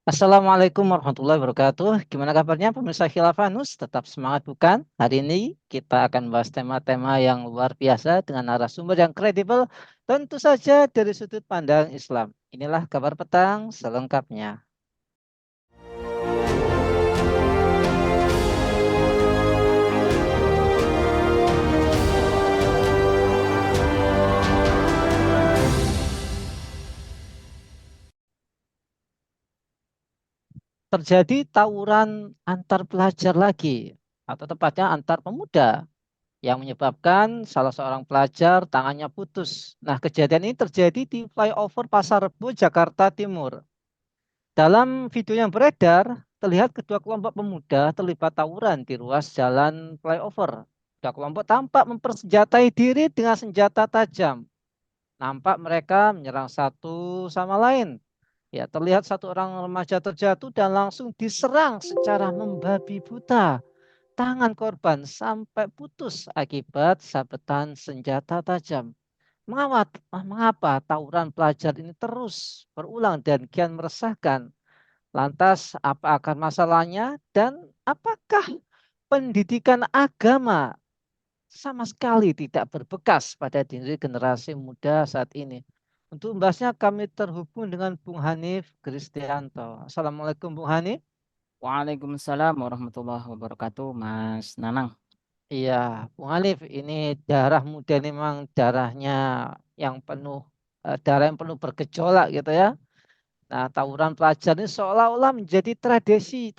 Assalamualaikum warahmatullahi wabarakatuh. Gimana kabarnya pemirsa Khilafanus? Tetap semangat bukan? Hari ini kita akan bahas tema-tema yang luar biasa dengan narasumber yang kredibel, tentu saja dari sudut pandang Islam. Inilah kabar petang selengkapnya. Terjadi tawuran antar pelajar lagi, atau tepatnya antar pemuda, yang menyebabkan salah seorang pelajar tangannya putus. Nah, kejadian ini terjadi di flyover Pasar Rebo, Jakarta Timur. Dalam video yang beredar, terlihat kedua kelompok pemuda terlibat tawuran di ruas jalan flyover. Kedua kelompok tampak mempersenjatai diri dengan senjata tajam. Nampak mereka menyerang satu sama lain. Ya, terlihat satu orang remaja terjatuh dan langsung diserang secara membabi buta. Tangan korban sampai putus akibat sabetan senjata tajam. Mengapa tawuran pelajar ini terus berulang dan kian meresahkan? Lantas, apa akar masalahnya dan apakah pendidikan agama sama sekali tidak berbekas pada diri generasi muda saat ini? Untuk membahasnya kami terhubung dengan Bung Hanif Kristianto. Assalamualaikum Bung Hanif. Waalaikumsalam warahmatullahi wabarakatuh, Mas Nanang. Iya, Bung Hanif, ini darah muda ini memang darahnya yang penuh, darah yang penuh bergejolak gitu ya. Nah, tawuran pelajar ini seolah-olah menjadi tradisi,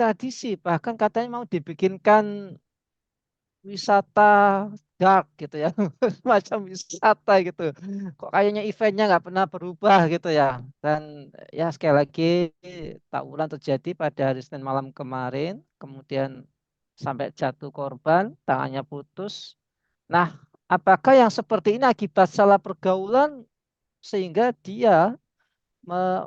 bahkan katanya mau dibikinkan wisata dark gitu ya, macam wisata gitu. Kok kayaknya eventnya nggak pernah berubah gitu ya. Dan ya sekali lagi tawuran terjadi pada hari Senin malam kemarin, kemudian sampai jatuh korban, tangannya putus. Nah, apakah yang seperti ini akibat salah pergaulan sehingga dia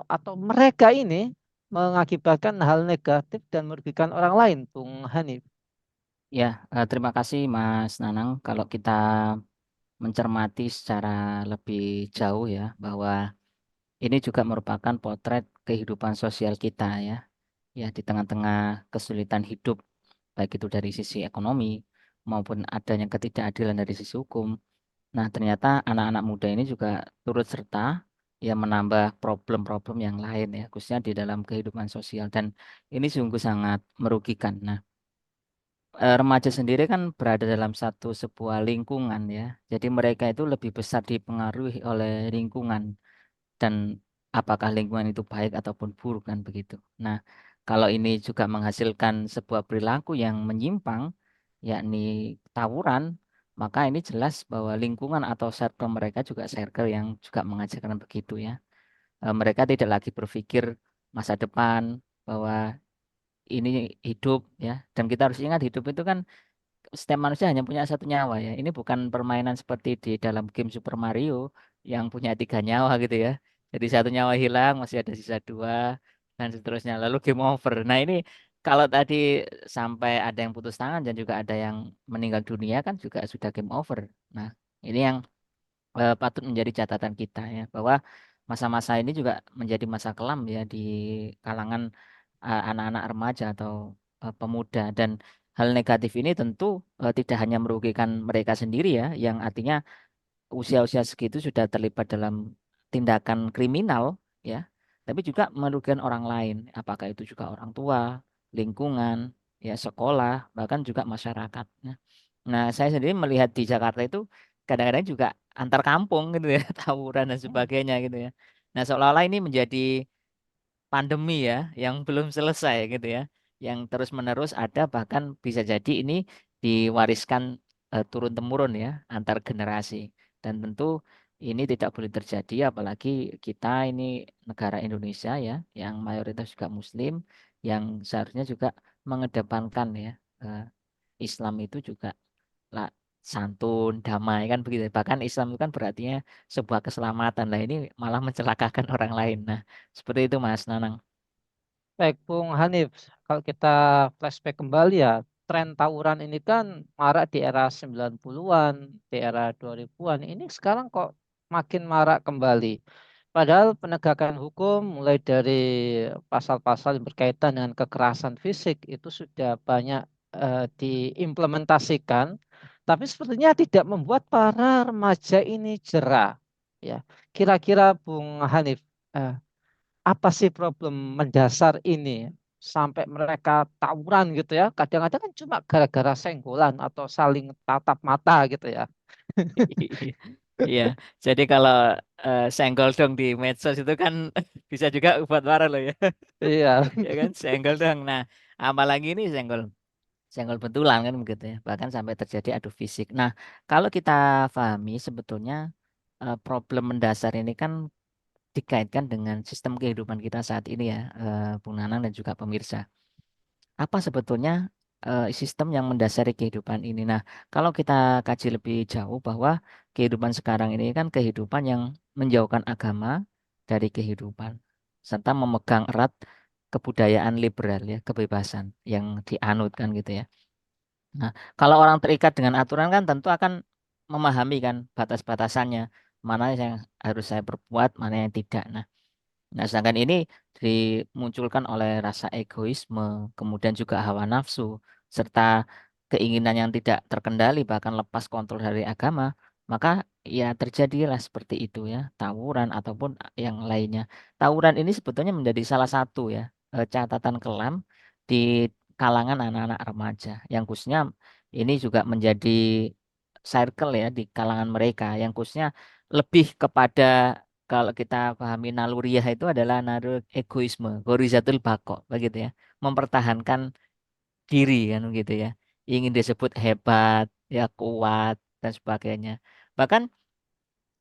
atau mereka ini mengakibatkan hal negatif dan merugikan orang lain, Bung Hanif. Ya, terima kasih Mas Nanang. Kalau kita mencermati secara lebih jauh ya, bahwa ini juga merupakan potret kehidupan sosial kita ya. Ya, di tengah-tengah kesulitan hidup, baik itu dari sisi ekonomi maupun adanya ketidakadilan dari sisi hukum. Nah, ternyata anak-anak muda ini juga turut serta ya menambah problem-problem yang lain ya, khususnya di dalam kehidupan sosial dan ini sungguh sangat merugikan. Nah, remaja sendiri kan berada dalam satu sebuah lingkungan ya. Jadi mereka itu lebih besar dipengaruhi oleh lingkungan dan apakah lingkungan itu baik ataupun buruk kan begitu. Nah, kalau ini juga menghasilkan sebuah perilaku yang menyimpang, yakni tawuran, maka ini jelas bahwa lingkungan atau circle mereka juga circle yang juga mengajarkan begitu ya. Mereka tidak lagi berpikir masa depan bahwa ini hidup ya. Dan kita harus ingat hidup itu kan setiap manusia hanya punya satu nyawa ya. Ini bukan permainan seperti di dalam game Super Mario yang punya tiga nyawa gitu ya. Jadi satu nyawa hilang, masih ada sisa dua dan seterusnya. Lalu game over. Nah ini kalau tadi sampai ada yang putus tangan dan juga ada yang meninggal dunia kan juga sudah game over. Nah ini yang patut menjadi catatan kita ya bahwa masa-masa ini juga menjadi masa kelam ya di kalangan anak-anak remaja atau pemuda dan hal negatif ini tentu tidak hanya merugikan mereka sendiri ya yang artinya usia-usia segitu sudah terlibat dalam tindakan kriminal ya tapi juga merugikan orang lain apakah itu juga orang tua lingkungan ya sekolah bahkan juga masyarakat. Nah, saya sendiri melihat di Jakarta itu kadang-kadang juga antar kampung gitu ya, tawuran dan sebagainya gitu ya. Nah, seolah-olah ini menjadi pandemi ya, yang belum selesai gitu ya, yang terus-menerus ada bahkan bisa jadi ini diwariskan turun-temurun ya antar generasi. Dan tentu ini tidak boleh terjadi, apalagi kita ini negara Indonesia ya, yang mayoritas juga Muslim, yang seharusnya juga mengedepankan ya eh, Islam itu juga lah santun, damai kan begitu. Bahkan Islam itu kan berartinya sebuah keselamatan. Lah ini malah mencelakakan orang lain. Nah, seperti itu Mas Nanang. Baik, Bung Hanif, kalau kita flashback kembali ya, tren tawuran ini kan marak di era 90-an, di era 2000-an. Ini sekarang kok makin marak kembali. Padahal penegakan hukum mulai dari pasal-pasal yang berkaitan dengan kekerasan fisik itu sudah banyak diimplementasikan, tapi sepertinya tidak membuat para remaja ini jera. Ya, kira-kira Bung Hanif, eh, apa sih problem mendasar ini sampai mereka tawuran gitu ya? Kadang-kadang kan cuma gara-gara senggolan atau saling tatap mata gitu ya. Iya, jadi kalau senggol dong di medsos itu kan bisa juga buat marah loh ya. Iya. Ya kan, senggol dong. Nah, apalagi ini senggol senggol betulan kan begitu ya. Bahkan sampai terjadi adu fisik. Nah, kalau kita pahami sebetulnya problem mendasar ini kan dikaitkan dengan sistem kehidupan kita saat ini ya, Bung Nanang dan juga pemirsa. Apa sebetulnya sistem yang mendasari kehidupan ini? Nah, kalau kita kaji lebih jauh bahwa kehidupan sekarang ini kan kehidupan yang menjauhkan agama dari kehidupan, serta memegang erat kebudayaan liberal ya, kebebasan yang dianutkan gitu ya. Nah, kalau orang terikat dengan aturan kan tentu akan memahami kan batas-batasannya, mana yang harus saya perbuat, mana yang tidak. Nah, sedangkan ini dimunculkan oleh rasa egoisme, kemudian juga hawa nafsu, serta keinginan yang tidak terkendali, bahkan lepas kontrol dari agama, maka ya terjadilah seperti itu ya, tawuran ataupun yang lainnya. Tawuran ini sebetulnya menjadi salah satu ya, catatan kelam di kalangan anak-anak remaja, yang khususnya ini juga menjadi circle ya di kalangan mereka, yang khususnya lebih kepada kalau kita pahami naluriah itu adalah naluri egoisme, gorizatul bako, begitu ya. Mempertahankan diri kan begitu ya. Ingin disebut hebat, ya kuat dan sebagainya. Bahkan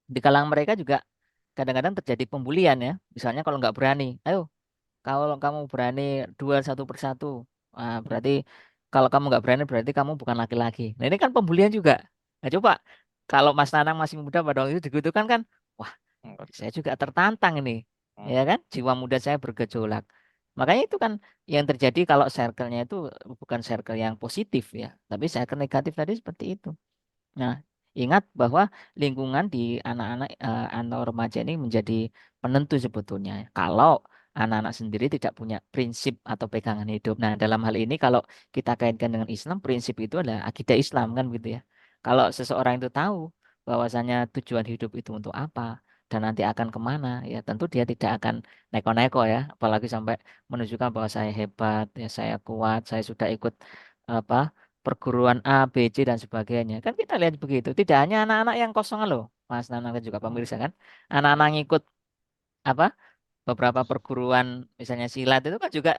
di kalangan mereka juga kadang-kadang terjadi pembulian ya. Misalnya kalau nggak berani, ayo kalau kamu berani duel satu persatu, berarti kalau kamu nggak berani berarti kamu bukan laki-laki. Nah ini kan pembulian juga. Nah coba kalau Mas Nanang masih muda pada waktu itu digitukan kan, wah saya juga tertantang ini, ya kan? Jiwa muda saya bergejolak. Makanya itu kan yang terjadi kalau circle-nya itu bukan circle yang positif ya, tapi circle negatif tadi seperti itu. Nah, ingat bahwa lingkungan di anak-anak atau remaja ini menjadi penentu sebetulnya. Kalau anak-anak sendiri tidak punya prinsip atau pegangan hidup. Nah, dalam hal ini kalau kita kaitkan dengan Islam, prinsip itu adalah akidah Islam kan gitu ya. Kalau seseorang itu tahu bahwasanya tujuan hidup itu untuk apa dan nanti akan kemana, ya tentu dia tidak akan neko-neko ya, apalagi sampai menunjukkan bahwa saya hebat, ya saya kuat, saya sudah ikut apa perguruan A, B, C dan sebagainya. Kan kita lihat begitu. Tidak hanya anak-anak yang kosongan loh, Mas Nana dan juga pemirsa kan. Anak-anak ngikut apa beberapa perguruan misalnya silat itu kan juga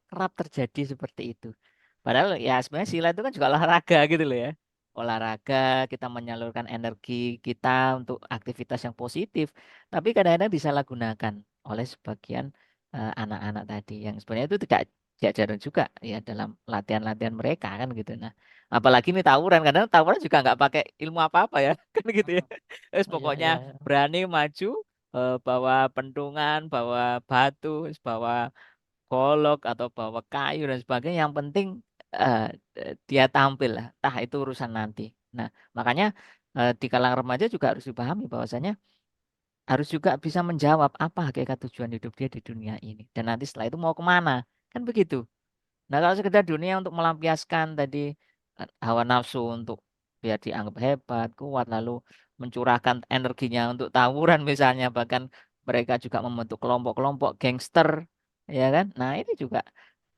kerap terjadi seperti itu. Padahal ya sebenarnya silat itu kan juga olahraga gitu loh ya. Olahraga kita menyalurkan energi kita untuk aktivitas yang positif, tapi kadang-kadang disalahgunakan oleh sebagian anak-anak tadi yang sebenarnya itu tidak diajarin juga ya dalam latihan-latihan mereka kan gitu. Nah, apalagi ini tawuran, kadang tawuran juga nggak pakai ilmu apa-apa ya kan gitu ya. Terus Oh, iya, pokoknya iya, iya. berani maju, bawa pentungan, bawa batu, bawa golok atau bawa kayu dan sebagainya. Yang penting eh, dia tampil lah. Tah itu urusan nanti. Nah, makanya di kalangan remaja juga harus dipahami bahwasanya harus juga bisa menjawab apa hakikat tujuan hidup dia di dunia ini. Dan nanti setelah itu mau kemana? Kan begitu. Nah, kalau sekedar dunia untuk melampiaskan tadi hawa nafsu untuk biar dianggap hebat, kuat, lalu mencurahkan energinya untuk tawuran misalnya, bahkan mereka juga membentuk kelompok-kelompok gangster, ya kan? Nah, ini juga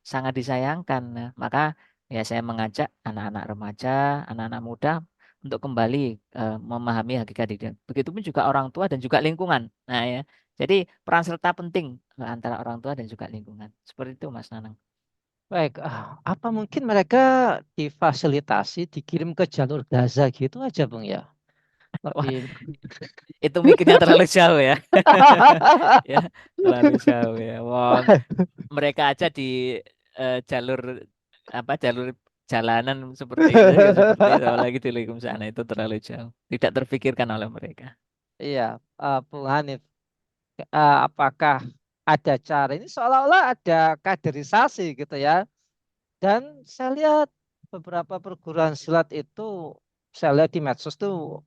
sangat disayangkan. Nah, maka ya saya mengajak anak-anak remaja, anak-anak muda untuk kembali memahami hakikat hidup. Begitupun juga orang tua dan juga lingkungan. Nah, ya. Jadi peran serta penting antara orang tua dan juga lingkungan. Seperti itu, Mas Nanang. Baik, apa mungkin mereka difasilitasi dikirim ke jalur Gaza gitu aja, Bung ya? Wah, Lebih. itu mikirnya terlalu jauh ya. Ya, terlalu jauh ya. Wong, mereka aja di jalur jalur jalanan seperti itu juga seperti itu, apalagi di lingkungan sana itu terlalu jauh. Tidak terpikirkan oleh mereka. Iya, Bung Hanif, apakah ada cara ini seolah-olah ada kaderisasi gitu ya. Dan saya lihat beberapa perguruan silat itu saya lihat di medsos tuh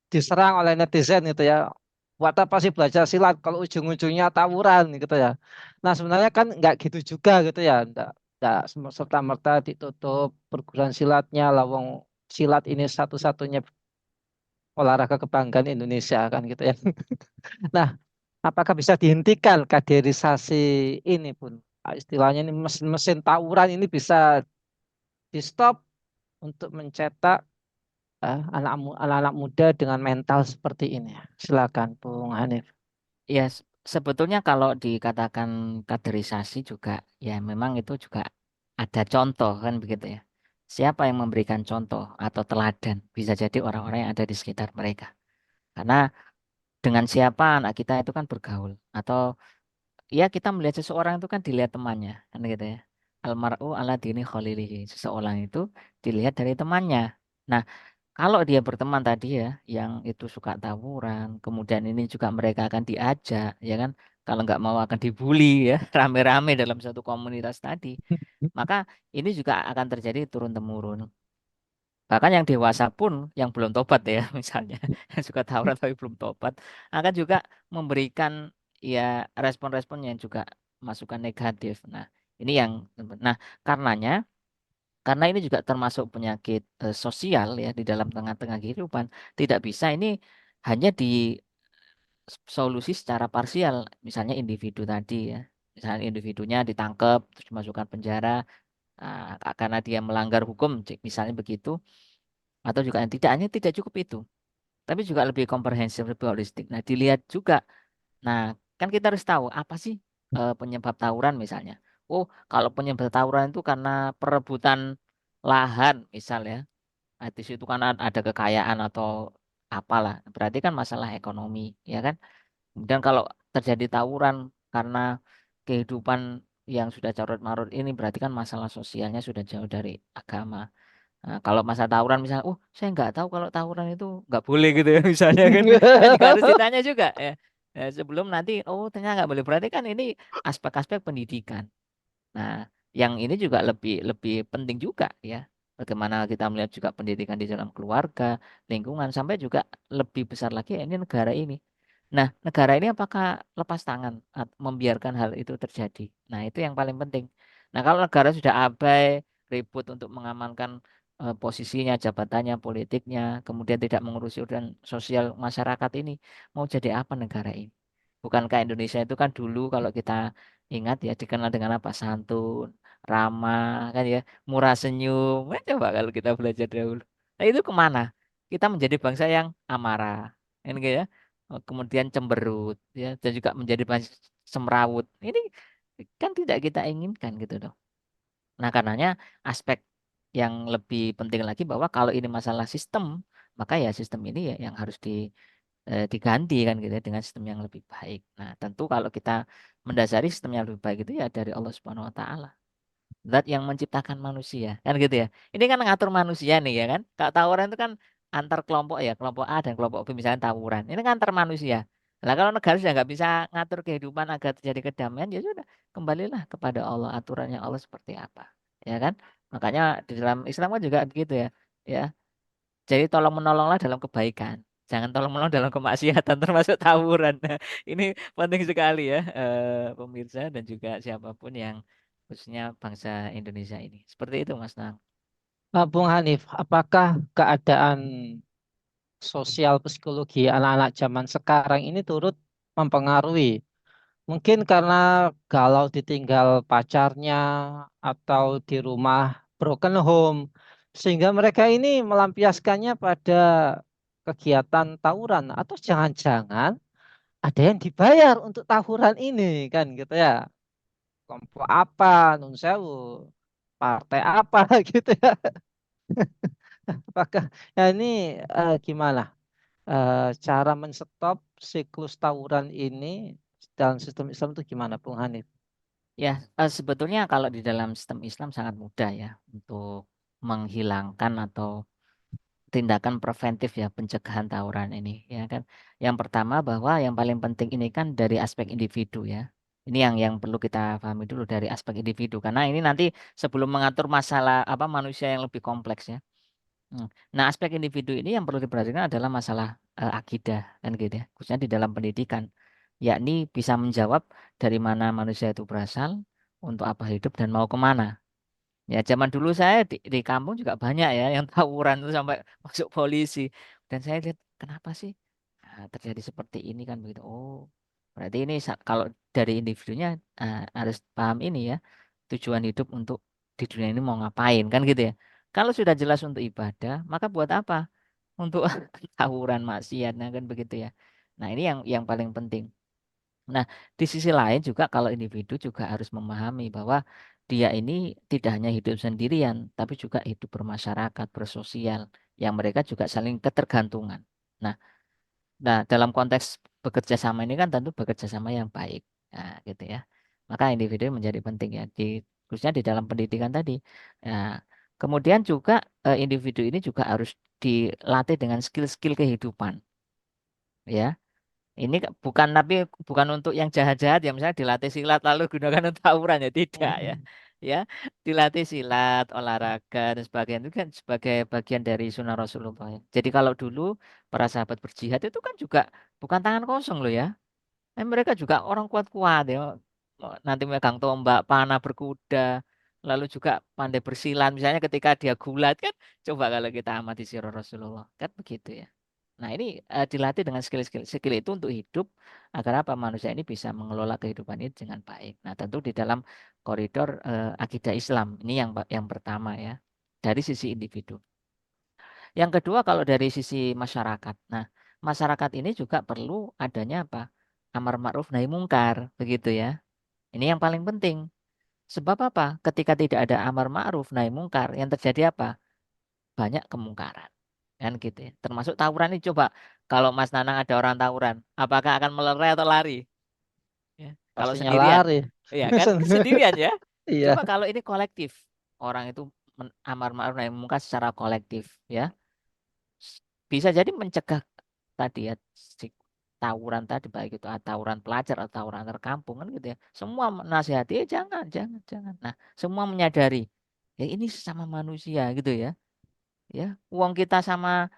diserang oleh netizen gitu ya. Buat apa sih belajar silat kalau ujung-ujungnya tawuran gitu ya. Nah sebenarnya kan nggak gitu juga gitu ya. Nggak serta-merta ditutup perguruan silatnya. Lawang silat ini satu-satunya olahraga kebanggaan Indonesia kan gitu ya. Nah apakah bisa dihentikan kaderisasi ini pun? Istilahnya ini mesin-mesin tawuran ini bisa di stop untuk mencetak anak-anak muda dengan mental seperti ini. Silakan, Bung Hanif. Ya, sebetulnya kalau dikatakan kaderisasi juga, ya memang itu juga ada contoh kan begitu ya. Siapa yang memberikan contoh atau teladan? Bisa jadi orang-orang yang ada di sekitar mereka. Karena dengan siapa anak kita itu kan bergaul. Atau ya kita melihat seseorang itu kan dilihat temannya. Kan gitu ya. Almar'u ala dini khalilihi. Seseorang itu dilihat dari temannya. Nah, kalau dia berteman tadi ya, yang itu suka tawuran, kemudian ini juga mereka akan diajak, ya kan? Kalau nggak mau akan dibully ya, rame-rame dalam satu komunitas tadi, maka ini juga akan terjadi turun temurun. Bahkan yang dewasa pun yang belum tobat ya, misalnya yang suka tawuran tapi belum tobat, akan juga memberikan ya respon-respon yang juga masukan negatif. Nah, ini yang, nah karenanya karena ini juga termasuk penyakit sosial ya di dalam tengah-tengah kehidupan, tidak bisa ini hanya disolusi secara parsial, misalnya individu tadi ya, misalnya individunya ditangkap terus dimasukkan penjara karena dia melanggar hukum, misalnya begitu, atau juga yang tidak hanya tidak cukup itu, tapi juga lebih komprehensif, lebih holistik. Nah, dilihat juga. Nah, kan kita harus tahu apa sih penyebab tawuran misalnya. Oh, kalau penyebab tawuran itu karena perebutan lahan misalnya. Nah, di situ kan ada kekayaan atau apalah. Berarti kan masalah ekonomi, ya kan? Kemudian kalau terjadi tawuran karena kehidupan yang sudah carut-marut ini berarti kan masalah sosialnya sudah jauh dari agama. Nah, kalau masa tawuran misalnya, oh saya nggak tahu kalau tawuran itu nggak boleh gitu ya misalnya kan juga harus ditanya juga ya. Ya, sebelum nanti, oh ternyata nggak boleh. Berarti kan ini aspek-aspek pendidikan. Nah, yang ini juga lebih lebih penting juga ya. Bagaimana kita melihat juga pendidikan di dalam keluarga, lingkungan, sampai juga lebih besar lagi ya, ini negara ini. Nah, negara ini apakah lepas tangan membiarkan hal itu terjadi? Nah, itu yang paling penting. Nah, kalau negara sudah abai, ribut untuk mengamankan posisinya, jabatannya, politiknya, kemudian tidak mengurusi urusan sosial masyarakat ini, mau jadi apa negara ini? Bukankah Indonesia itu kan dulu kalau kita ingat ya dikenal dengan apa? Santun, ramah, kan ya, murah senyum. Coba kalau kita belajar dahulu. Nah itu kemana? Kita menjadi bangsa yang amarah, kan gitu ya. Kemudian cemberut, ya, dan juga menjadi bangsa semrawut. Ini kan tidak kita inginkan gitu dong. Nah karenanya aspek yang lebih penting lagi bahwa kalau ini masalah sistem, maka ya sistem ini ya yang harus diganti kan gitu ya dengan sistem yang lebih baik. Nah, tentu kalau kita mendasari sistem yang lebih baik itu ya dari Allah Subhanahu wa taala. Zat yang menciptakan manusia, kan gitu ya. Ini kan ngatur manusia nih ya kan. Kalau tawuran itu kan antar kelompok ya, kelompok A dan kelompok B misalnya tawuran. Ini kan antar manusia. Lah kalau negara sudah nggak bisa ngatur kehidupan agar terjadi kedamaian, ya sudah kembalilah kepada Allah, aturannya Allah seperti apa. Ya kan? Makanya di dalam Islam kan juga begitu ya. Ya, jadi tolong menolonglah dalam kebaikan. Jangan tolong menolong dalam kemaksiatan termasuk tawuran. Nah, ini penting sekali ya pemirsa dan juga siapapun yang khususnya bangsa Indonesia ini. Seperti itu Mas Nang. Bung Hanif, apakah keadaan sosial psikologi anak-anak zaman sekarang ini turut mempengaruhi? Mungkin karena galau ditinggal pacarnya atau di rumah broken home, sehingga mereka ini melampiaskannya pada kegiatan tawuran atau jangan-jangan ada yang dibayar untuk tawuran ini kan gitu ya. Kelompok apa, nun sewu, partai apa gitu ya. Apakah ya ini gimana? Cara menstop siklus tawuran ini dalam sistem Islam itu gimana, Bung Hanif? Ya, sebetulnya kalau di dalam sistem Islam sangat mudah ya untuk menghilangkan atau tindakan preventif ya pencegahan tawuran ini ya kan. Yang pertama bahwa yang paling penting ini kan dari aspek individu ya. Ini yang perlu kita pahami dulu dari aspek individu, karena ini nanti sebelum mengatur masalah apa manusia yang lebih kompleks ya. Nah, aspek individu ini yang perlu diperhatikan adalah masalah akidah kan gitu ya, khususnya di dalam pendidikan, yakni bisa menjawab dari mana manusia itu berasal, untuk apa hidup dan mau kemana. Ya, zaman dulu saya di kampung juga banyak ya yang tawuran itu sampai masuk polisi. Dan saya lihat kenapa sih terjadi seperti ini kan begitu. Oh, berarti ini kalau dari individunya harus paham ini ya, tujuan hidup untuk di dunia ini mau ngapain kan gitu ya. Kalau sudah jelas untuk ibadah, maka buat apa? Untuk tawuran maksiat nah kan begitu ya. Nah, ini yang paling penting. Nah, di sisi lain juga kalau individu juga harus memahami bahwa dia ini tidak hanya hidup sendirian, tapi juga hidup bermasyarakat, bersosial, yang mereka juga saling ketergantungan. Nah, dalam konteks bekerja sama ini kan tentu bekerja sama yang baik, nah, gitu ya. Maka individu menjadi penting ya, khususnya di dalam pendidikan tadi. Nah, kemudian juga individu ini juga harus dilatih dengan skill-skill kehidupan, ya. Ini bukan tapi bukan untuk yang jahat-jahat ya misalnya dilatih silat lalu gunakan untuk tawuran ya tidak ya. Mhm. Ya, dilatih silat, olahraga dan sebagainya itu kan sebagai bagian dari sunnah Rasulullah ya. Jadi kalau dulu para sahabat berjihad itu kan juga bukan tangan kosong loh ya. Mereka juga orang kuat-kuat ya. Nanti megang tombak, panah berkuda, lalu juga pandai bersilat. Misalnya ketika dia gulat kan, coba kalau kita amati sirah Rasulullah kan begitu ya. Nah, ini dilatih dengan skill itu untuk hidup agar apa manusia ini bisa mengelola kehidupan ini dengan baik. Nah, tentu di dalam koridor akidah Islam ini yang pertama ya dari sisi individu. Yang kedua kalau dari sisi masyarakat. Nah, masyarakat ini juga perlu adanya apa? Amar ma'ruf nahi mungkar, begitu ya. Ini yang paling penting. Sebab apa? Ketika tidak ada amar ma'ruf nahi mungkar, yang terjadi apa? Banyak kemungkaran. Kan gitu ya. Termasuk tawuran ini coba kalau Mas Nanang ada orang tawuran, apakah akan melerai atau lari? Ya. Kalau Pastinya sendirian, lari. ya kan sendirian ya. Iya, Coba kalau ini kolektif, orang itu amar ma'ruf nahi mungkar secara kolektif, ya bisa jadi mencegah tadi ya si tawuran tadi baik itu tawuran pelajar atau tawuran antar kampung kan gitu ya. Semua menasihati jangan. Nah, semua menyadari ya ini sesama manusia gitu ya. Ya, uang kita sama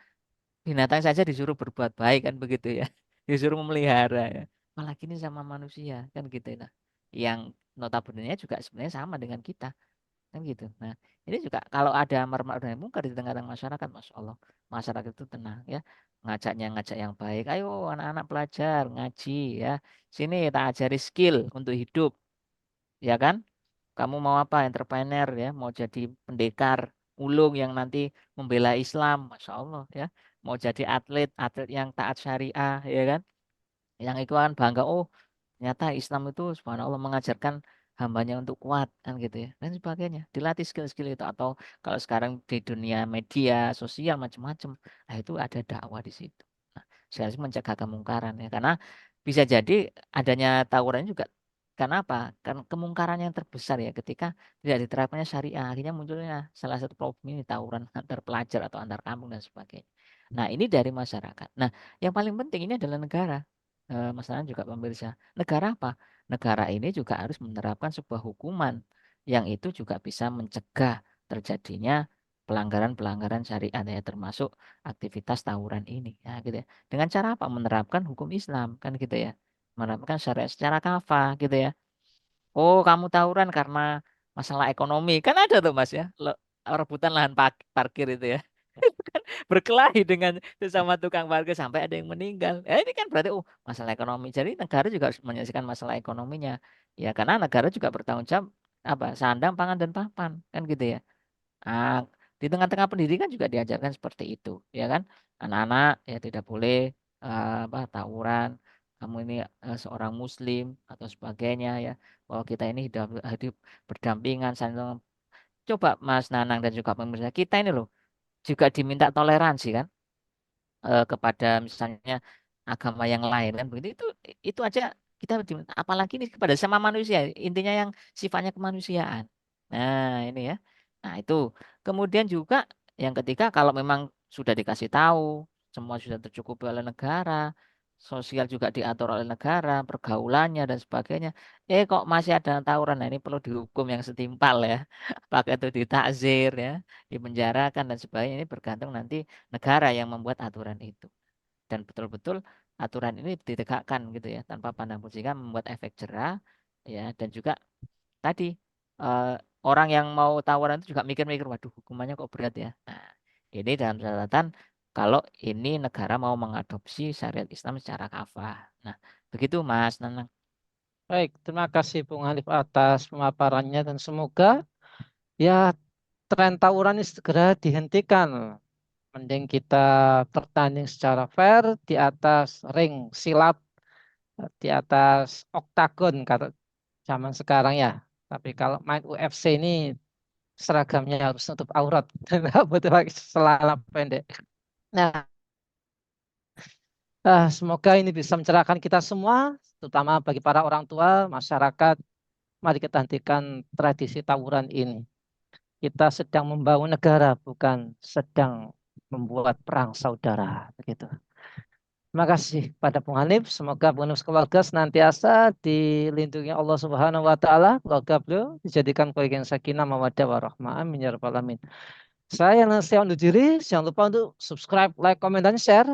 binatang saja disuruh berbuat baik kan begitu ya. Disuruh memelihara ya. Apalagi ini sama manusia kan gitu ya. Nah, yang notabene juga sebenarnya sama dengan kita kan gitu. Nah, ini juga kalau ada amar ma'ruf nahi munkar di tengah-tengah masyarakat, masya Allah, masyarakat itu tenang ya, ngajak yang baik. Ayo anak-anak pelajar ngaji ya, sini tak ajari skill untuk hidup, ya kan? Kamu mau apa? Entrepreneur ya, mau jadi pendekar ulung yang nanti membela Islam, masya Allah ya. Mau jadi atlet yang taat syariah, ya kan? Yang itu kan bangga, oh ternyata Islam itu subhanallah mengajarkan hambanya untuk kuat kan gitu ya dan sebagainya, dilatih skill-skill itu. Atau kalau sekarang di dunia media sosial macam-macam, nah itu ada dakwah di situ. Nah, saya harus mencegah kemungkaran ya, karena bisa jadi adanya tawuran juga karena apa, kan kemungkaran yang terbesar ya ketika tidak diterapkannya syariah, akhirnya munculnya salah satu problem ini tawuran antar pelajar atau antar kampung dan sebagainya. Nah, ini dari masyarakat. Nah, yang paling penting ini adalah negara. Mas Anand juga pemirsa. Negara apa? Negara ini juga harus menerapkan sebuah hukuman yang itu juga bisa mencegah terjadinya pelanggaran-pelanggaran syariat ya, termasuk aktivitas tawuran ini. Ya, gitu ya. Dengan cara apa? Menerapkan hukum Islam kan gitu ya. Menerapkan syariat secara kafah gitu ya. Oh, kamu tawuran karena masalah ekonomi. Kan ada tuh Mas ya. Rebutan lahan parkir itu ya. Berkelahi dengan sesama tukang parkir sampai ada yang meninggal. Ini kan berarti masalah ekonomi. Jadi negara juga harus menyelesaikan masalah ekonominya. Ya karena negara juga bertanggung jawab apa sandang, pangan dan papan kan gitu ya. Ah, di tengah-tengah pendidikan juga diajarkan seperti itu, ya kan? Anak-anak ya tidak boleh apa tawuran. Kamu ini seorang muslim atau sebagainya ya. Bahwa kita ini hidup berdampingan saling. Coba Mas Nanang dan juga pemirsa kita ini loh juga diminta toleransi kan kepada misalnya agama yang lain kan begitu itu aja kita apalagi ini kepada sama manusia intinya yang sifatnya kemanusiaan. Nah, ini ya. Nah, itu. Kemudian juga yang ketiga kalau memang sudah dikasih tahu semua sudah tercukupi oleh negara, sosial juga diatur oleh negara, pergaulannya dan sebagainya. Kok masih ada tawuran? Nah, ini perlu dihukum yang setimpal ya. Apakah itu ditakzir ya, dipenjarakan dan sebagainya. Ini bergantung nanti negara yang membuat aturan itu. Dan betul-betul aturan ini ditegakkan gitu ya, tanpa pandang bulu sehingga membuat efek jerah ya, dan juga tadi eh, orang yang mau tawuran itu juga mikir-mikir, waduh hukumannya kok berat ya. Nah, ini dalam catatan kalau ini negara mau mengadopsi syariat Islam secara kafah. Nah, begitu Mas Nanang. Baik, terima kasih Bung Hanif atas pemaparannya dan semoga ya tren tawuran ini segera dihentikan. Mending kita bertanding secara fair di atas ring silat, di atas oktagon kata zaman sekarang ya. Tapi kalau main UFC ini seragamnya harus nutup aurat dan nggak butuh pakai celana pendek. Nah, semoga ini bisa mencerahkan kita semua, terutama bagi para orang tua, masyarakat. Mari kita hentikan tradisi tawuran ini. Kita sedang membangun negara, bukan sedang membuat perang saudara. Begitu. Terima kasih pada Bung Hanif. Semoga Bung Hanif keluarga senantiasa dilindungi Allah Subhanahu wa taala. Keluarga beliau dijadikan keluarga yang sakinah, mawaddah, warahmah. Amin ya rabbal alamin. Saya undur diri. Jangan lupa untuk subscribe, like, komen, dan share.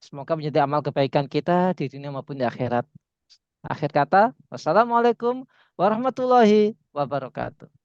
Semoga menjadi amal kebaikan kita di dunia maupun di akhirat. Akhir kata, wassalamualaikum warahmatullahi wabarakatuh.